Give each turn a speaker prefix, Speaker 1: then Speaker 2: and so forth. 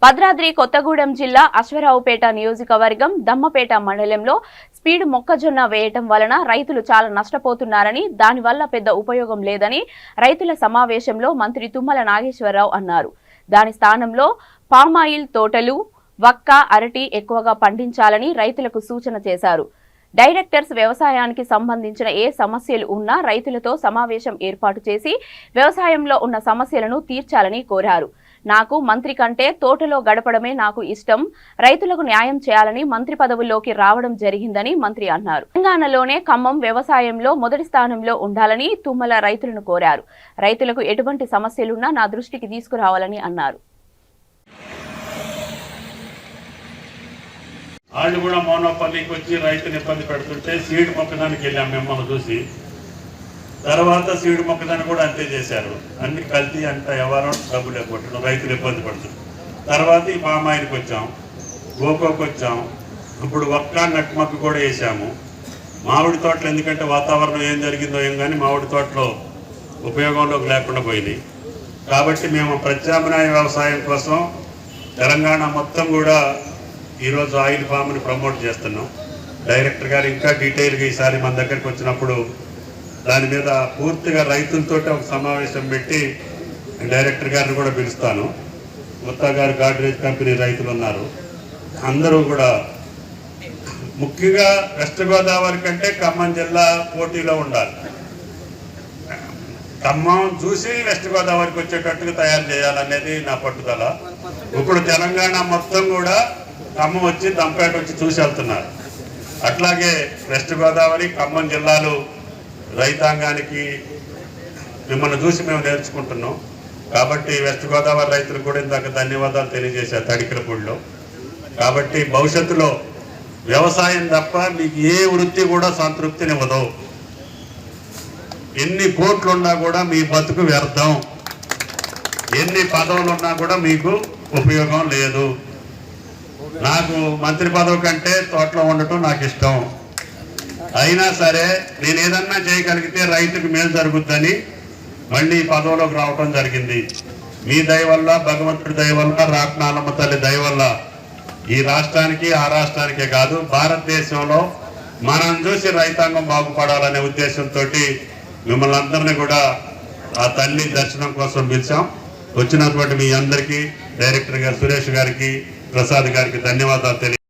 Speaker 1: భద్రాద్రి కొత్తగూడెం జిల్లా అశ్వరావుపేట నియోజకవర్గం దమ్మపేట మండలంలో స్పీడ్ మొక్కజొన్న వేయటం వలన రైతులు చాలా నష్టపోతున్నారని దానివల్ల పెద్ద ఉపయోగం లేదని రైతుల సమావేశంలో మంత్రి తుమ్మల నాగేశ్వరరావు అన్నారు. దాని స్థానంలో పామాయిల్ తోటలు, వక్క, అరటి ఎక్కువగా పండించాలని రైతులకు సూచన చేశారు. డైరెక్టర్స్ వ్యవసాయానికి సంబంధించిన ఏ సమస్యలు ఉన్నా రైతులతో సమావేశం ఏర్పాటు చేసి వ్యవసాయంలో ఉన్న సమస్యలను తీర్చాలని కోరారు. నాకు మంత్రి కంటే తోటలో గడపడమే నాకు ఇష్టం, రైతులకు న్యాయం చేయాలని మంత్రి పదవుల్లోకి రావడం జరిగిందని మంత్రి అన్నారు. తెలంగాణలోనే ఖమ్మం వ్యవసాయంలో మొదటి స్థానంలో ఉండాలని తుమ్మల రైతులను కోరారు. రైతులకు ఎటువంటి సమస్యలున్నా నా దృష్టికి తీసుకురావాలని అన్నారు.
Speaker 2: వాళ్ళు కూడా మోనోపల్లికి వచ్చి రైతుని ఇబ్బంది పెడుతుంటే సీడ్ మొక్కదానికి వెళ్ళాం మిమ్మల్ని చూసి. తర్వాత సీడ్ మొక్కదాన్ని కూడా అంతే చేశారు. అన్ని కల్తీ అంట ఎవరో డబ్బులు కొట్టడం, రైతులు ఇబ్బంది పడుతుంది. తర్వాత ఈ పామాయిల్కి వచ్చాం, గోకోకి వచ్చాం, ఇప్పుడు ఒక్క నట్మక్కు కూడా వేసాము. మామిడి తోటలు ఎందుకంటే వాతావరణం ఏం జరిగిందో ఏం కానీ మామిడి తోటలో ఉపయోగంలోకి లేకుండా పోయింది. కాబట్టి మేము ప్రత్యామ్నాయ వ్యవసాయం కోసం తెలంగాణ మొత్తం కూడా ఈరోజు ఆయిల్ ఫామ్ని ప్రమోట్ చేస్తున్నాం. డైరెక్టర్ గారు ఇంకా డీటెయిల్గా ఈసారి మన దగ్గరికి వచ్చినప్పుడు దాని మీద పూర్తిగా రైతులతో ఒక సమావేశం పెట్టి డైరెక్టర్ గారిని కూడా పిలుస్తాను. ముత్తా గారు గాడ్రేజ్ కంపెనీ రైతులు ఉన్నారు, అందరూ కూడా. ముఖ్యంగా వెస్ట్ గోదావరి కంటే ఖమ్మం జిల్లా పోటీలో ఉండాలి. ఖమ్మం చూసి వెస్ట్ గోదావరికి వచ్చేటట్టుగా తయారు చేయాలనేది నా పట్టుదల. ఇప్పుడు తెలంగాణ మొత్తం కూడా ఖమ్మం వచ్చి దంపేట వచ్చి చూసి వెళ్తున్నారు. అట్లాగే వెస్ట్ గోదావరి, ఖమ్మం జిల్లాలు రైతాంగానికి మిమ్మల్ని చూసి మేము నేర్చుకుంటున్నాం. కాబట్టి వెస్ట్ గోదావరి రైతులకు కూడా ఇందాక ధన్యవాదాలు తెలియజేశారు తడికలపూడిలో. కాబట్టి భవిష్యత్తులో వ్యవసాయం తప్ప మీకు ఏ వృత్తి కూడా సంతృప్తినివ్వదు. ఎన్ని కోట్లున్నా కూడా మీ బతుకు వ్యర్థం, ఎన్ని పదవులున్నా కూడా మీకు ఉపయోగం లేదు. నాకు మంత్రి పదవి కంటే తోటలో ఉండటం నాకు ఇష్టం. అయినా సరే నేను ఏదన్నా చేయగలిగితే రైతుకు మేలు జరుగుద్దని మళ్ళీ పదవిలోకి రావటం జరిగింది. మీ దయ వల్ల, భగవంతుడి దయ వల్ల, రాట్నాలమ్మ తల్లి దయ వల్ల ఈ రాష్ట్రానికి, ఆ రాష్ట్రానికే కాదు భారతదేశంలో మనం చూసి రైతాంగం బాగుపడాలనే ఉద్దేశంతో మిమ్మల్ని అందరినీ కూడా ఆ తల్లి దర్శనం కోసం పిలిచాం. వచ్చినటువంటి మీ అందరికీ, డైరెక్టర్ గారు సురేష్ గారికి, ప్రసాద్ గారికి ధన్యవాదాలు తెలియ